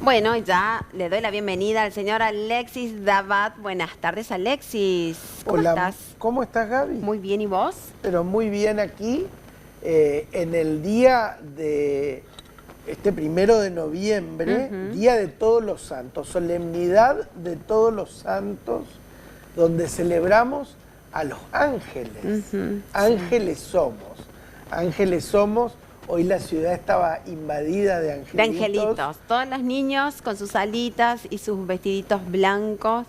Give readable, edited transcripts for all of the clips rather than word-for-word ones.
Bueno, ya le doy la bienvenida al señor Alexis Davat. Buenas tardes, Alexis. ¿Cómo Hola, estás? ¿cómo estás, Gaby? Muy bien, ¿y vos? Pero muy bien aquí, en el día de este 1 de noviembre, Día de Todos los Santos, solemnidad de Todos los Santos, donde celebramos a los ángeles. Ángeles somos, ángeles somos. Hoy la ciudad estaba invadida de angelitos. De angelitos. Todos los niños con sus alitas y sus vestiditos blancos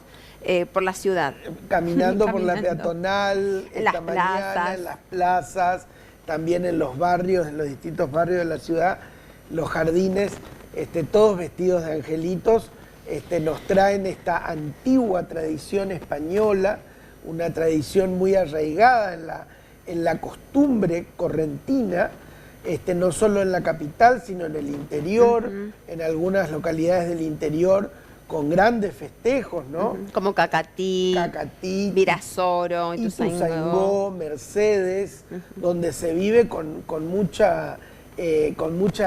por la ciudad. Caminando por la peatonal, En esta las mañana, plazas. en las plazas, también en los barrios, en los distintos barrios de la ciudad, los jardines, todos vestidos de angelitos, nos traen esta antigua tradición española, una tradición muy arraigada en la costumbre correntina, no solo en la capital, sino en el interior, en algunas localidades del interior, con grandes festejos, ¿no? Como Cacatí, Virasoro, Ituzaingó, Mercedes, donde se vive con mucha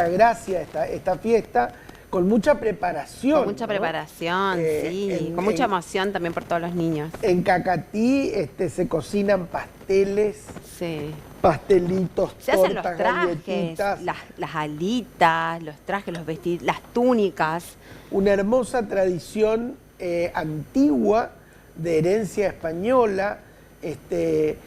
gracia esta fiesta, con mucha preparación. Con mucha preparación, sí, con mucha emoción también por todos los niños. En Cacatí se cocinan pasteles, sí. Pastelitos, se hacen tortas, los trajes, galletitas. las alitas, los trajes, los vestidos, las túnicas. Una hermosa tradición antigua de herencia española, que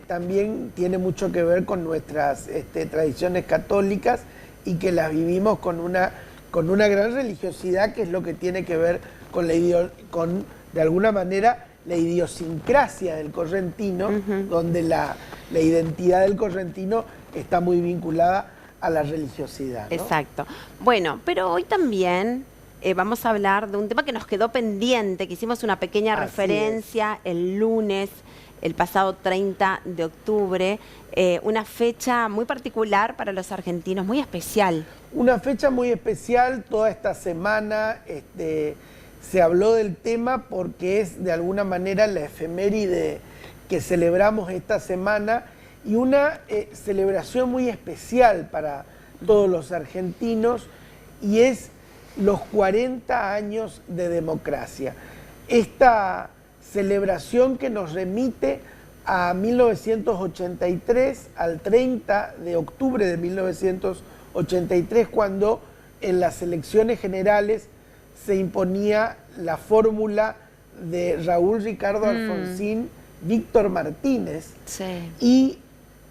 también tiene mucho que ver con nuestras tradiciones católicas y que las vivimos con una gran religiosidad, que es lo que tiene que ver con de alguna manera, la idiosincrasia del correntino, donde la identidad del correntino está muy vinculada a la religiosidad, ¿no? Exacto. Bueno, pero hoy también vamos a hablar de un tema que nos quedó pendiente, que hicimos una pequeña referencia el lunes, el pasado 30 de octubre, una fecha muy particular para los argentinos, muy especial. Una fecha muy especial. Toda esta semana se habló del tema porque es de alguna manera la efeméride que celebramos esta semana y una celebración muy especial para todos los argentinos, y es los 40 años de democracia. Esta celebración que nos remite a 1983, al 30 de octubre de 1983, cuando en las elecciones generales se imponía la fórmula de Raúl Ricardo Alfonsín, Víctor Martínez, y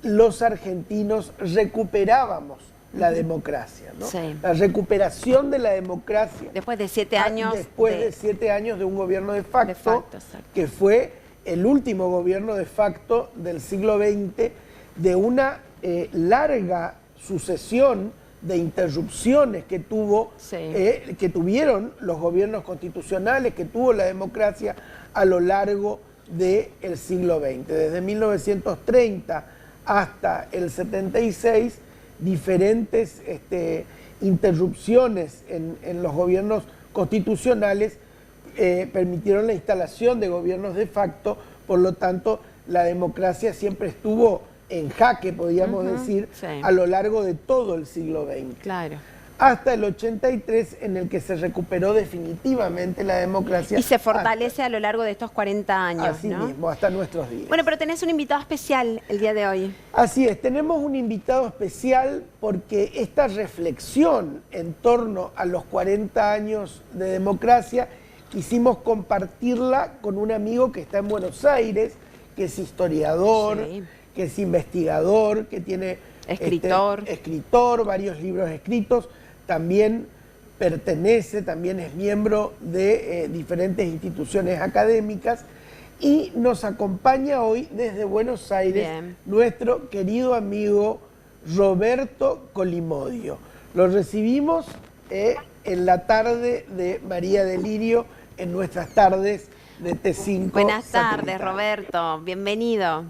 los argentinos recuperábamos la democracia, ¿no? La recuperación de la democracia. Después de 7 años. Después de 7 años de un gobierno de facto, que fue el último gobierno de facto del siglo XX, de una larga sucesión de interrupciones que tuvieron los gobiernos constitucionales, que tuvo la democracia a lo largo del siglo XX. Desde 1930 hasta el 76, diferentes interrupciones en los gobiernos constitucionales permitieron la instalación de gobiernos de facto. Por lo tanto, la democracia siempre estuvo en jaque, podríamos decir, a lo largo de todo el siglo XX. Claro. Hasta el 83, en el que se recuperó definitivamente la democracia. Y se fortalece a lo largo de estos 40 años, así mismo, hasta nuestros días. Bueno, pero tenés un invitado especial el día de hoy. Así es, tenemos un invitado especial porque esta reflexión en torno a los 40 años de democracia quisimos compartirla con un amigo que está en Buenos Aires, que es historiador, que es investigador, que tiene escritor, varios libros escritos, también también es miembro de diferentes instituciones académicas, y nos acompaña hoy desde Buenos Aires nuestro querido amigo Roberto Colimodio. Lo recibimos en la tarde de María Delirio, en nuestras tardes de T5. Buenas tardes, Roberto, bienvenido.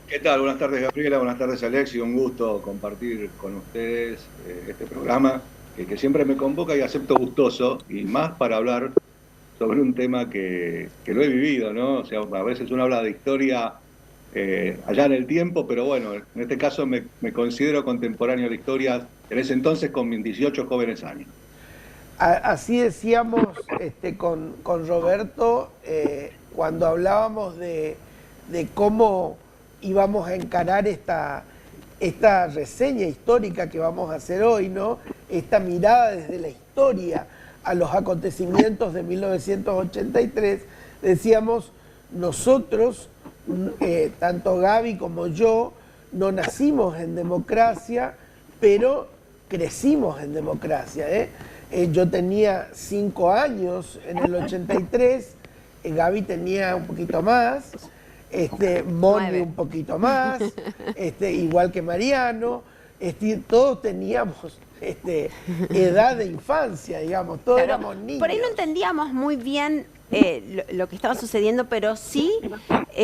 ¿Qué tal? Buenas tardes, Gabriela, buenas tardes, Alexis. Un gusto compartir con ustedes este programa que siempre me convoca y acepto gustoso, y más para hablar sobre un tema que lo he vivido, ¿no? O sea, a veces uno habla de historia allá en el tiempo, pero bueno, en este caso me considero contemporáneo a la historia en ese entonces con mis 18 jóvenes años. Así decíamos con Roberto cuando hablábamos de cómo íbamos a encarar esta reseña histórica que vamos a hacer hoy, ¿no? Esta mirada desde la historia a los acontecimientos de 1983, decíamos, nosotros, tanto Gaby como yo, no nacimos en democracia, pero crecimos en democracia, yo tenía 5 años en el 83, Gaby tenía un poquito más, Moni un poquito más, igual que Mariano, todos teníamos edad de infancia, digamos, todos éramos niños. Por ahí no entendíamos muy bien lo que estaba sucediendo, pero sí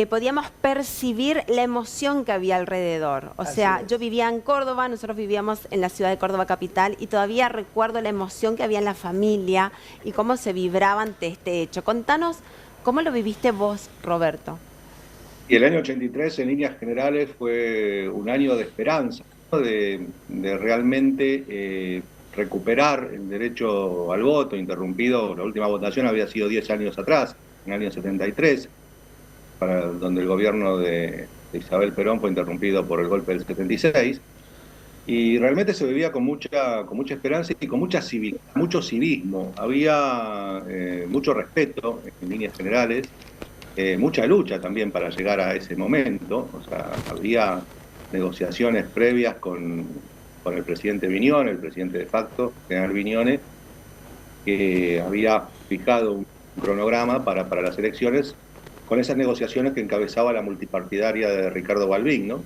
podíamos percibir la emoción que había alrededor. O sea, yo vivía en Córdoba, nosotros vivíamos en la ciudad de Córdoba capital y todavía recuerdo la emoción que había en la familia y cómo se vibraba ante este hecho. Contanos, ¿cómo lo viviste vos, Roberto? Y el año 83, en líneas generales, fue un año de esperanza, ¿no? de realmente recuperar el derecho al voto, interrumpido. La última votación había sido 10 años atrás, en el año 73, donde el gobierno de Isabel Perón fue interrumpido por el golpe del 76, y realmente se vivía con mucha esperanza y con mucho civismo. Había mucho respeto, en líneas generales, mucha lucha también para llegar a ese momento. O sea, había negociaciones previas con el presidente Viñone, el presidente de facto, general Viñone, que había fijado un cronograma para las elecciones, con esas negociaciones que encabezaba la multipartidaria de Ricardo Balbín, ¿no?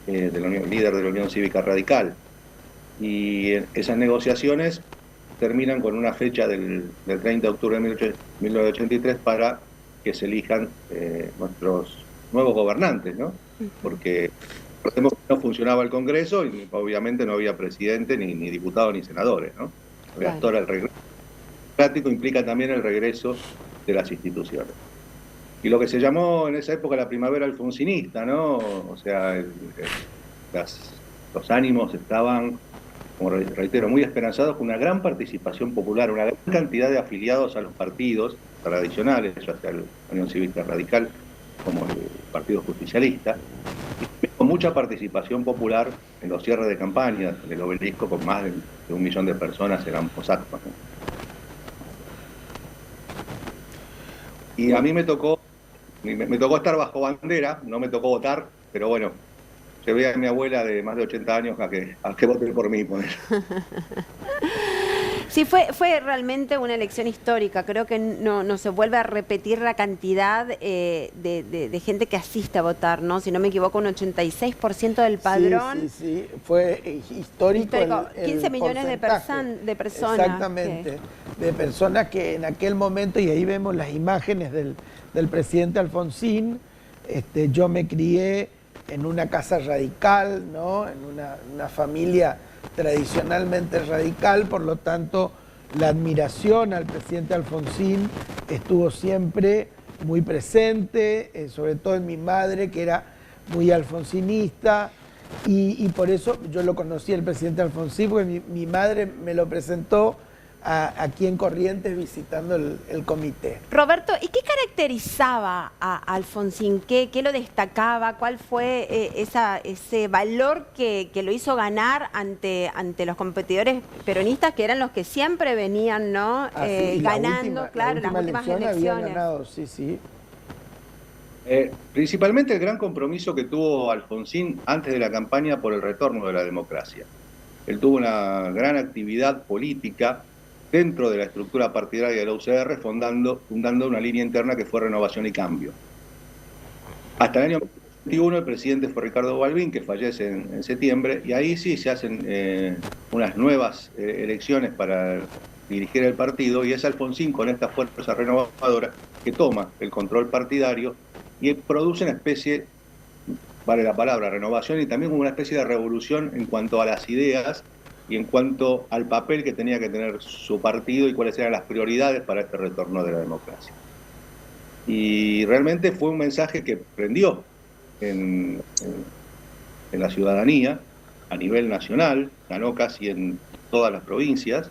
Líder de la Unión Cívica Radical. Y esas negociaciones terminan con una fecha del 30 de octubre de 1983 para que se elijan nuestros nuevos gobernantes, ¿no? Porque no funcionaba el Congreso y obviamente no había presidente, ni diputados, ni senadores, ¿no? Claro. El regreso democrático implica también el regreso de las instituciones. Y lo que se llamó en esa época la primavera alfonsinista, ¿no? O sea, los ánimos estaban, como reitero, muy esperanzados, con una gran participación popular, una gran cantidad de afiliados a los partidos tradicionales, ya sea la Unión Cívica Radical como el Partido Justicialista, y con mucha participación popular en los cierres de campaña del Obelisco, con más de 1 millón de personas en ambos actos, ¿no? Y a mí me tocó estar bajo bandera, no me tocó votar, pero bueno, llevé a mi abuela de más de 80 años a que vote por mí. Sí, fue realmente una elección histórica. Creo que no se vuelve a repetir la cantidad de gente que asiste a votar, ¿no? Si no me equivoco, un 86% del padrón. Sí, fue histórico. 15 millones de personas. Exactamente, de personas que en aquel momento, y ahí vemos las imágenes del presidente Alfonsín. Yo me crié en una casa radical, ¿no? En una familia tradicionalmente radical, por lo tanto la admiración al presidente Alfonsín estuvo siempre muy presente, sobre todo en mi madre, que era muy alfonsinista, y por eso yo lo conocí al presidente Alfonsín, porque mi madre me lo presentó aquí en Corrientes visitando el comité. Roberto, ¿y qué caracterizaba a Alfonsín? ¿Qué lo destacaba? ¿Cuál fue ese valor que lo hizo ganar ante los competidores peronistas, que eran los que siempre venían, ¿no? Ganando, claro, las últimas elecciones. Había ganado, sí. Principalmente el gran compromiso que tuvo Alfonsín antes de la campaña por el retorno de la democracia. Él tuvo una gran actividad política dentro de la estructura partidaria de la UCR, fundando una línea interna que fue Renovación y Cambio. Hasta el año 2021 el presidente fue Ricardo Balbín, que fallece en septiembre, y ahí sí se hacen unas nuevas elecciones para dirigir el partido, y es Alfonsín, con esta fuerza renovadora, que toma el control partidario y produce una especie, vale la palabra, renovación, y también una especie de revolución en cuanto a las ideas y en cuanto al papel que tenía que tener su partido y cuáles eran las prioridades para este retorno de la democracia. Y realmente fue un mensaje que prendió en la ciudadanía a nivel nacional, ganó casi en todas las provincias,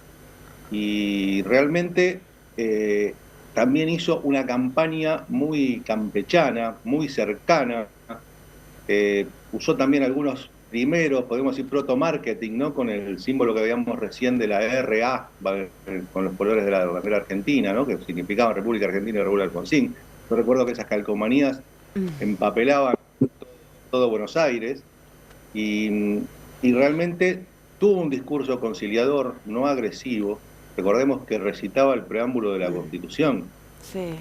y realmente también hizo una campaña muy campechana, muy cercana. Usó también algunos primeros, podemos decir, proto-marketing, ¿no? Con el símbolo que veíamos recién de la RA, con los colores de la bandera argentina, ¿no? Que significaban República Argentina y Raúl Alfonsín. Yo recuerdo que esas calcomanías empapelaban todo Buenos Aires y realmente tuvo un discurso conciliador, no agresivo. Recordemos que recitaba el preámbulo de la Constitución,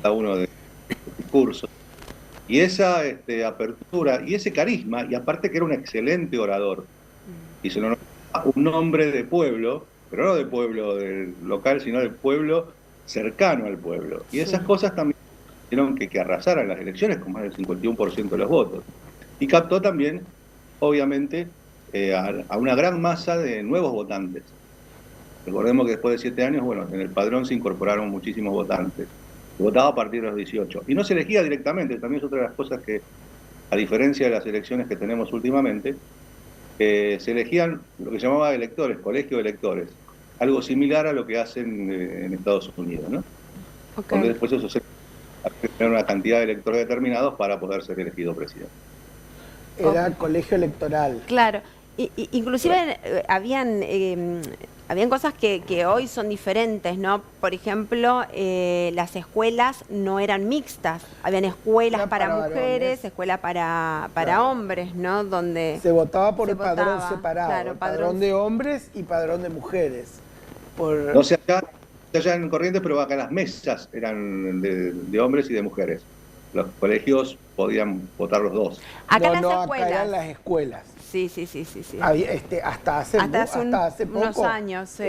cada uno de los discursos. Y esa apertura y ese carisma, y aparte que era un excelente orador, y se lo nombraba un hombre de pueblo, pero no de pueblo del local, sino del pueblo cercano al pueblo. Y esas cosas también hicieron que arrasaran las elecciones con más del 51% de los votos. Y captó también, obviamente, a una gran masa de nuevos votantes. Recordemos que después de 7 años, bueno, en el padrón se incorporaron muchísimos votantes. Se votaba a partir de los 18. Y no se elegía directamente, también es otra de las cosas que, a diferencia de las elecciones que tenemos últimamente, se elegían lo que se llamaba electores, colegio de electores. Algo similar a lo que hacen en Estados Unidos, ¿no? Donde después eso se tener una cantidad de electores determinados para poder ser elegido presidente. Era colegio electoral. Claro. Inclusive habían cosas que hoy son diferentes, ¿no? Por ejemplo, las escuelas no eran mixtas. Habían escuelas para mujeres, escuelas para hombres, ¿no? Donde se votaba por el padrón separado, claro, padrón de hombres y padrón de mujeres. No sé, allá en Corrientes, pero acá las mesas eran de hombres y de mujeres. Los colegios podían votar los dos. Acá escuelas. Acá eran las escuelas. Sí. Había, hasta hace unos poco, años, sí.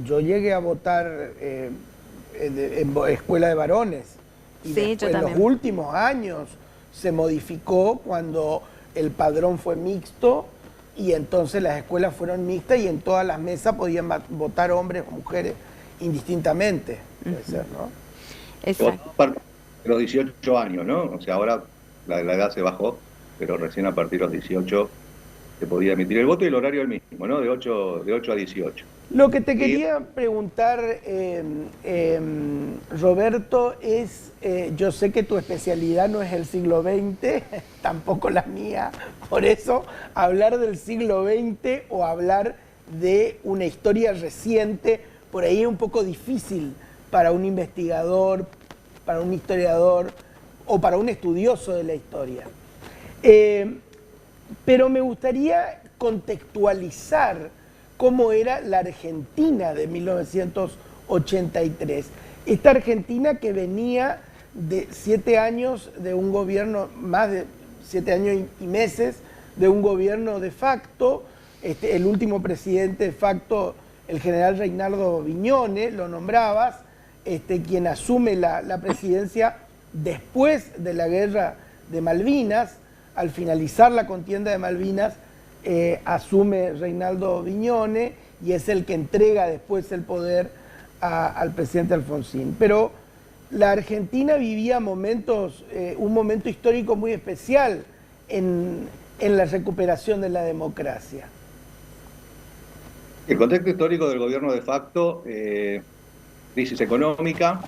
Yo llegué a votar en escuela de varones. Y después, en los últimos años se modificó cuando el padrón fue mixto y entonces las escuelas fueron mixtas y en todas las mesas podían votar hombres o mujeres indistintamente. Puede ser, ¿no? Exacto. Los 18 años, ¿no? O sea, ahora la edad se bajó, pero recién a partir de los 18 se podía emitir el voto y el horario el mismo, ¿no? De 8 a 18. Lo que te quería preguntar, Roberto, es, yo sé que tu especialidad no es el siglo XX, tampoco la mía, por eso hablar del siglo XX o hablar de una historia reciente, por ahí es un poco difícil para un investigador, para un historiador o para un estudioso de la historia. Pero me gustaría contextualizar cómo era la Argentina de 1983. Esta Argentina que venía de 7 años de un gobierno, más de 7 años y meses de un gobierno de facto. El último presidente de facto, el general Reinaldo Viñone, lo nombrabas, quien asume la presidencia después de la guerra de Malvinas. Al finalizar la contienda de Malvinas, asume Reinaldo Viñone y es el que entrega después el poder al presidente Alfonsín. Pero la Argentina vivía un momento histórico muy especial en la recuperación de la democracia. El contexto histórico del gobierno de facto, crisis económica,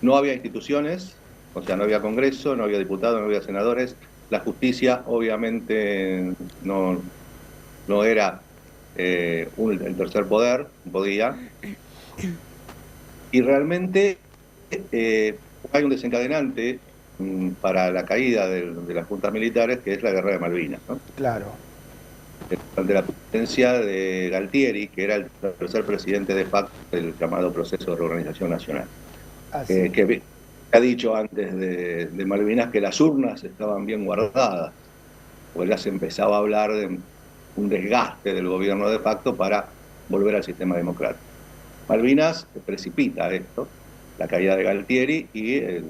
no había instituciones, o sea, no había Congreso, no había diputados, no había senadores. La justicia obviamente no era el tercer poder, podía. Y realmente hay un desencadenante para la caída de las juntas militares, que es la guerra de Malvinas, ¿no? Claro. Durante la presidencia de Galtieri, que era el tercer presidente de facto del llamado proceso de reorganización nacional. Que ha dicho antes de Malvinas que las urnas estaban bien guardadas, pues ya se empezaba a hablar de un desgaste del gobierno de facto para volver al sistema democrático. Malvinas precipita esto, la caída de Galtieri y el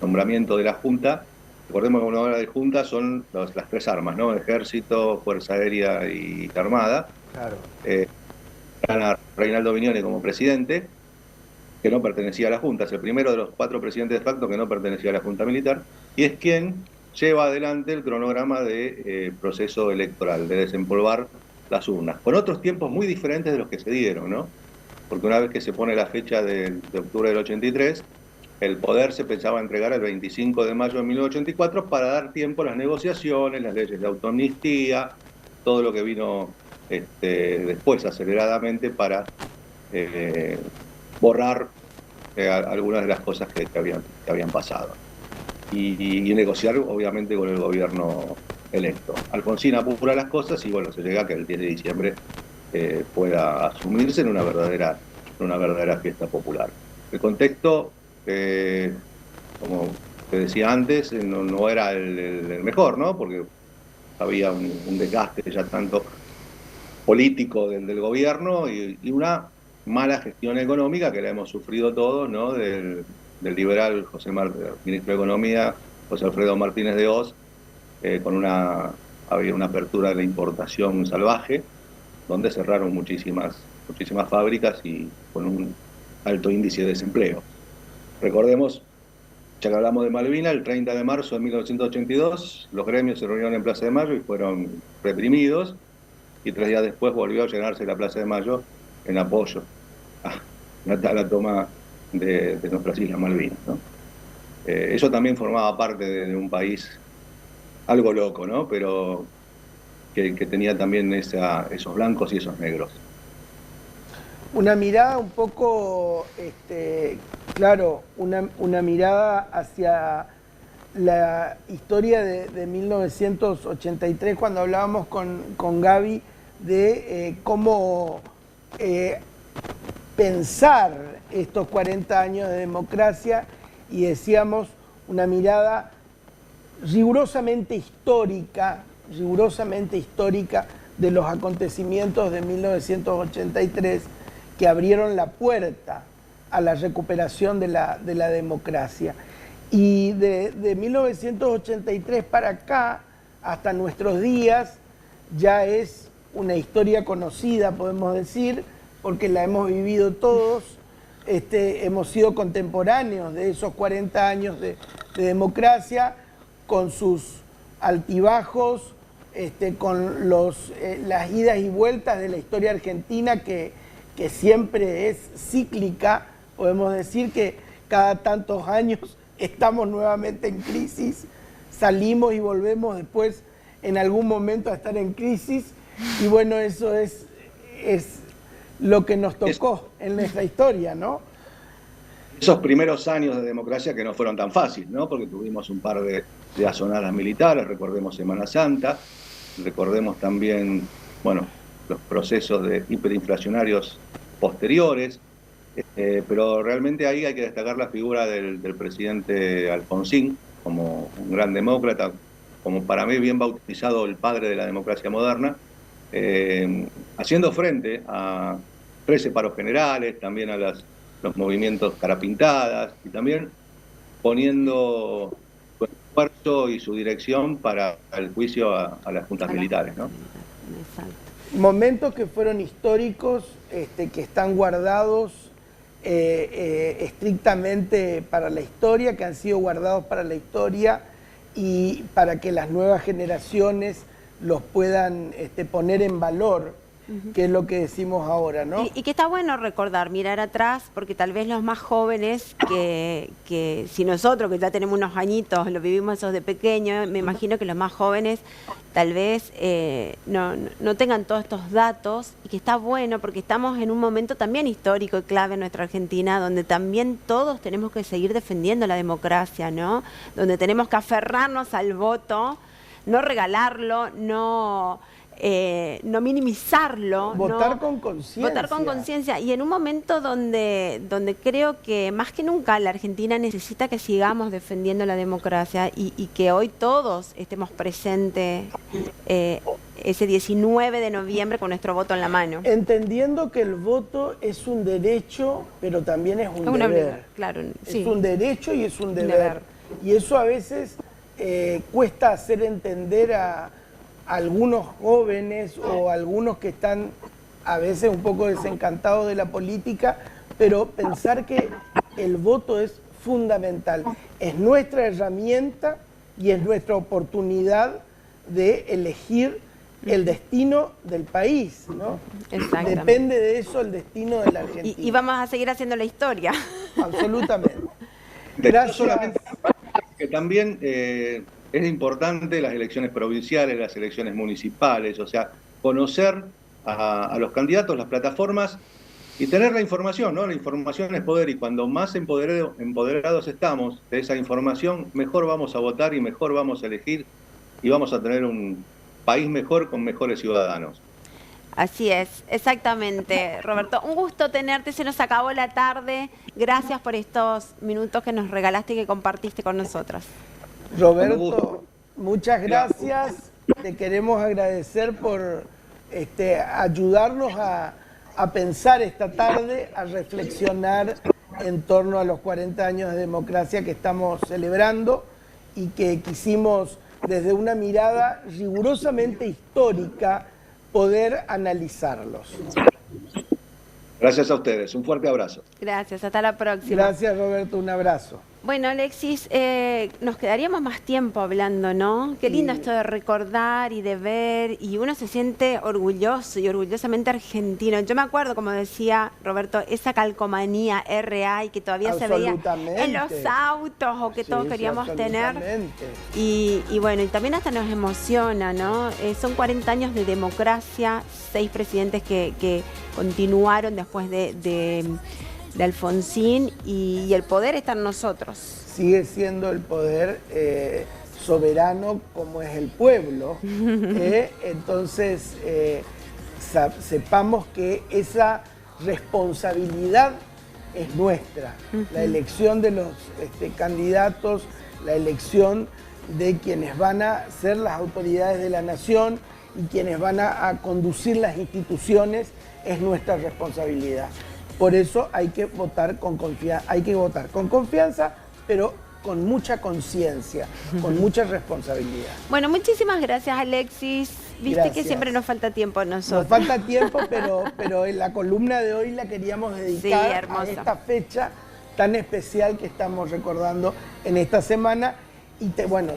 nombramiento de la Junta. Recordemos que una hora de Junta son las 3 armas, ¿no? Ejército, Fuerza Aérea y Armada. Claro. A Reinaldo Viñone como presidente, que no pertenecía a la Junta, es el primero de los 4 presidentes de facto que no pertenecía a la Junta Militar, y es quien lleva adelante el cronograma de proceso electoral, de desempolvar las urnas, con otros tiempos muy diferentes de los que se dieron, ¿no? porque una vez que se pone la fecha de octubre del 83, el poder se pensaba entregar el 25 de mayo de 1984 para dar tiempo a las negociaciones, las leyes de autoamnistía, todo lo que vino después aceleradamente para borrar algunas de las cosas que habían pasado. Y negociar, obviamente, con el gobierno electo. Alfonsín apura las cosas y, bueno, se llega a que el 10 de diciembre pueda asumirse en una verdadera fiesta popular. El contexto, como te decía antes, no era el mejor, ¿no? Porque había un desgaste ya tanto político del gobierno y una mala gestión económica que la hemos sufrido todos, ¿no? Del liberal ministro de Economía, José Alfredo Martínez de Hoz, había una apertura de la importación salvaje, donde cerraron muchísimas fábricas y con un alto índice de desempleo. Recordemos, ya que hablamos de Malvinas, el 30 de marzo de 1982, los gremios se reunieron en Plaza de Mayo y fueron reprimidos, y 3 días después volvió a llenarse la Plaza de Mayo en apoyo a la toma de nuestras Islas Malvinas, ¿no? Eso también formaba parte de un país algo loco, ¿no? Pero que tenía también esos blancos y esos negros. Una mirada un poco, claro, una mirada hacia la historia de 1983, cuando hablábamos con Gaby de cómo pensar estos 40 años de democracia, y decíamos una mirada rigurosamente histórica de los acontecimientos de 1983 que abrieron la puerta a la recuperación de la democracia. Y de 1983 para acá, hasta nuestros días, ya es una historia conocida, podemos decir, porque la hemos vivido todos, hemos sido contemporáneos de esos 40 años de democracia, con sus altibajos, con las idas y vueltas de la historia argentina que siempre es cíclica. Podemos decir que cada tantos años estamos nuevamente en crisis, salimos y volvemos después en algún momento a estar en crisis, y bueno, eso es lo que nos tocó en nuestra historia, ¿no? Esos primeros años de democracia que no fueron tan fáciles, ¿no? Porque tuvimos un par de azonadas militares, recordemos Semana Santa, recordemos también, bueno, los procesos de hiperinflacionarios posteriores, pero realmente ahí hay que destacar la figura del presidente Alfonsín como un gran demócrata, como para mí bien bautizado el padre de la democracia moderna, haciendo frente a 13 paros generales, también a los movimientos carapintadas, y también poniendo su esfuerzo y su dirección para el juicio a las juntas militares, ¿no? Momentos que fueron históricos, que están guardados estrictamente para la historia, que han sido guardados para la historia y para que las nuevas generaciones los puedan poner en valor, que es lo que decimos ahora, ¿no? Y que está bueno recordar, mirar atrás, porque tal vez los más jóvenes, que si nosotros que ya tenemos unos añitos, lo vivimos esos de pequeño, me imagino que los más jóvenes tal vez no tengan todos estos datos, y que está bueno porque estamos en un momento también histórico y clave en nuestra Argentina, donde también todos tenemos que seguir defendiendo la democracia, ¿no? Donde tenemos que aferrarnos al voto, no regalarlo, no minimizarlo. Votar con conciencia. Votar con conciencia. Y en un momento donde creo que más que nunca la Argentina necesita que sigamos defendiendo la democracia y que hoy todos estemos presentes ese 19 de noviembre con nuestro voto en la mano. Entendiendo que el voto es un derecho, pero también es un deber. Claro, sí. Es un derecho y es un deber. Y eso a veces cuesta hacer entender a algunos jóvenes o algunos que están a veces un poco desencantados de la política, pero pensar que el voto es fundamental. Es nuestra herramienta y es nuestra oportunidad de elegir el destino del país, ¿no? Exactamente. Depende de eso el destino de la Argentina. Y vamos a seguir haciendo la historia. Absolutamente. Gracias. Gracias. Solamente que también es importante las elecciones provinciales, las elecciones municipales, o sea, conocer a los candidatos, las plataformas y tener la información, ¿no? La información es poder, y cuando más empoderados estamos de esa información, mejor vamos a votar y mejor vamos a elegir y vamos a tener un país mejor con mejores ciudadanos. Así es, exactamente, Roberto. Un gusto tenerte, se nos acabó la tarde. Gracias por estos minutos que nos regalaste y que compartiste con nosotros. Roberto, muchas gracias. Te queremos agradecer por ayudarnos a pensar esta tarde, a reflexionar en torno a los 40 años de democracia que estamos celebrando y que quisimos desde una mirada rigurosamente histórica poder analizarlos. Gracias a ustedes, un fuerte abrazo. Gracias, hasta la próxima. Gracias, Roberto, un abrazo. Bueno, Alexis, nos quedaríamos más tiempo hablando, ¿no? Qué lindo esto de recordar y de ver, y uno se siente orgulloso y orgullosamente argentino. Yo me acuerdo, como decía Roberto, esa calcomanía RA y que todavía se veía en los autos o que todos queríamos tener. Y bueno, y también hasta nos emociona, ¿no? Son 40 años de democracia, 6 presidentes que continuaron después de Alfonsín y el poder está en nosotros. Sigue siendo el poder soberano como es el pueblo. Entonces, sepamos que esa responsabilidad es nuestra. La elección de los candidatos, la elección de quienes van a ser las autoridades de la nación y quienes van a conducir las instituciones es nuestra responsabilidad. Por eso hay que votar con confianza, pero con mucha conciencia, con mucha responsabilidad. Bueno, muchísimas gracias, Alexis. Viste Gracias. que siempre nos falta tiempo a nosotros. Nos falta tiempo, pero en la columna de hoy la queríamos dedicar a esta fecha tan especial que estamos recordando en esta semana. Y bueno,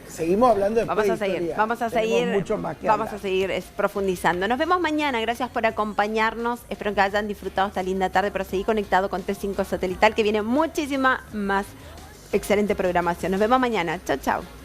seguimos hablando después vamos a seguir mucho más que vamos hablar. a seguir profundizando. Nos vemos mañana, gracias por acompañarnos. Espero que hayan disfrutado esta linda tarde, pero seguí conectado con T5 Satelital, que viene muchísima más excelente programación. Nos vemos mañana. Chao, chao.